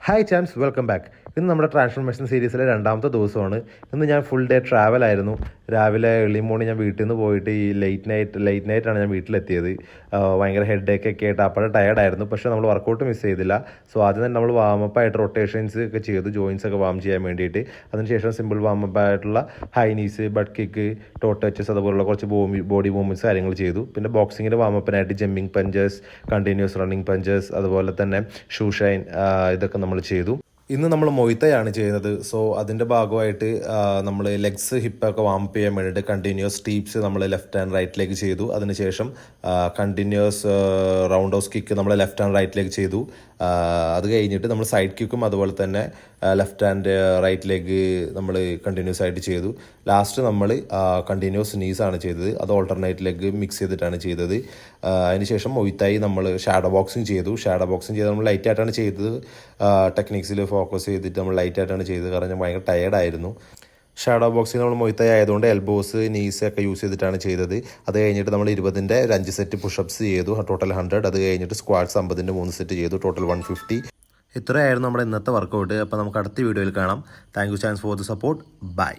Hi chance welcome back. ഇന്ന് നമ്മുടെ transformation സീരീസിലെ രണ്ടാമത്തെ ദിവസമാണ്. ഇന്ന് ഞാൻ ഫുൾ ഡേ ട്രാവലായിരുന്നു. രാവിലെ ഏർലി മോർണിംഗ് ഞാൻ വീട്ടിൽ നിന്ന് പോയിട്ട് ഈ ലേറ്റ് നൈറ്റാണ് ഞാൻ വീട്ടിലെത്തിയത്. ഭയങ്കര ഹെഡ് ഏക്ക് ഒക്കെ ആയിട്ട് അപ്പോഴേ ടയർഡായിരുന്നു. പക്ഷേ നമ്മൾ വർക്കൗട്ട് മിസ് ചെയ്തില്ല. സോ ആദ്യം തന്നെ നമ്മൾ വാമപ്പായിട്ട് റൊട്ടേഷൻസ് ഒക്കെ ചെയ്തു, ജോയിൻസ് ഒക്കെ വാം ചെയ്യാൻ വേണ്ടിയിട്ട്. അതിനുശേഷം സിമ്പിൾ വാമപ്പായിട്ടുള്ള high knees, butt kick, toe touches അതുപോലുള്ള കുറച്ച് ബോഡി മൂവ്മെൻറ്റ്സ് കാര്യങ്ങൾ ചെയ്തു. പിന്നെ ബോക്സിങ്ങിൻ്റെ വാമപ്പിനായിട്ട് jumping punchers, continuous running punchers, അതുപോലെ തന്നെ ഷൂ ഷൈൻ, ഇതൊക്കെ നമ്മൾ ചെയ്തു. ഇന്ന് നമ്മൾ മൊയ്ത്തയാണ് ചെയ്യുന്നത്. സോ അതിൻ്റെ ഭാഗമായിട്ട് നമ്മൾ ലെഗ്സ് ഹിപ്പൊക്കെ വാമപ്പ് ചെയ്യാൻ വേണ്ടിയിട്ട് കണ്ടിന്യൂസ് സ്റ്റീപ്സ് നമ്മൾ ലെഫ്റ്റ് ആൻഡ് റൈറ്റിലേക്ക് ചെയ്തു. അതിനുശേഷം കണ്ടിന്യൂസ് റൗണ്ട് ഹൗസ് കിക്ക് നമ്മൾ ലെഫ്റ്റ് ആൻഡ് റൈറ്റിലേക്ക് ചെയ്തു. അത് കഴിഞ്ഞിട്ട് നമ്മൾ സൈഡ് കിക്കും അതുപോലെ തന്നെ ലെഫ്റ്റ് ആൻഡ് റൈറ്റിലേക്ക് നമ്മൾ കണ്ടിന്യൂസ് ആയിട്ട് ചെയ്തു. ലാസ്റ്റ് നമ്മൾ കണ്ടിന്യൂസ് നീസാണ് ചെയ്തത്. അത് ഓൾട്ടർനേറ്റ് ലെഗ് മിക്സ് ചെയ്തിട്ടാണ് ചെയ്തത്. അതിനുശേഷം മൊയ്ത്തായി നമ്മൾ ഷാഡോ ബോക്സിങ് ചെയ്തു. ഷാഡോ ബോക്സിങ് ചെയ്ത് നമ്മൾ ലൈറ്റായിട്ടാണ് ചെയ്തത്. ടെക്നിക്സിൽ ഫോക്കസ് ചെയ്തിട്ട് നമ്മൾ ലൈറ്റായിട്ടാണ് ചെയ്തത്. കാരണം ഞാൻ ഭയങ്കര ടയേർഡായിരുന്നു. ഷാഡോ ബോക്സിങ് നമ്മൾ മൊയ്ത്തായി ആയതുകൊണ്ട് എൽബോസ്, നീസ് ഒക്കെ യൂസ് ചെയ്തിട്ടാണ് ചെയ്തത്. അത് കഴിഞ്ഞിട്ട് നമ്മൾ 20ൻ്റെ ഒരു 5 സെറ്റ് പുഷപ്സ് ചെയ്തു, ടോട്ടൽ 100. അത് കഴിഞ്ഞിട്ട് സ്ക്വാഡ്സ് 50ൻ്റെ 3 സെറ്റ് ചെയ്തു, ടോട്ടൽ 150. ഇത്രയായിരുന്നു നമ്മുടെ ഇന്നത്തെ വർക്കൗട്ട്. അപ്പോൾ നമുക്ക് അടുത്ത വീഡിയോയിൽ കാണാം. Thank you chance for the support. By.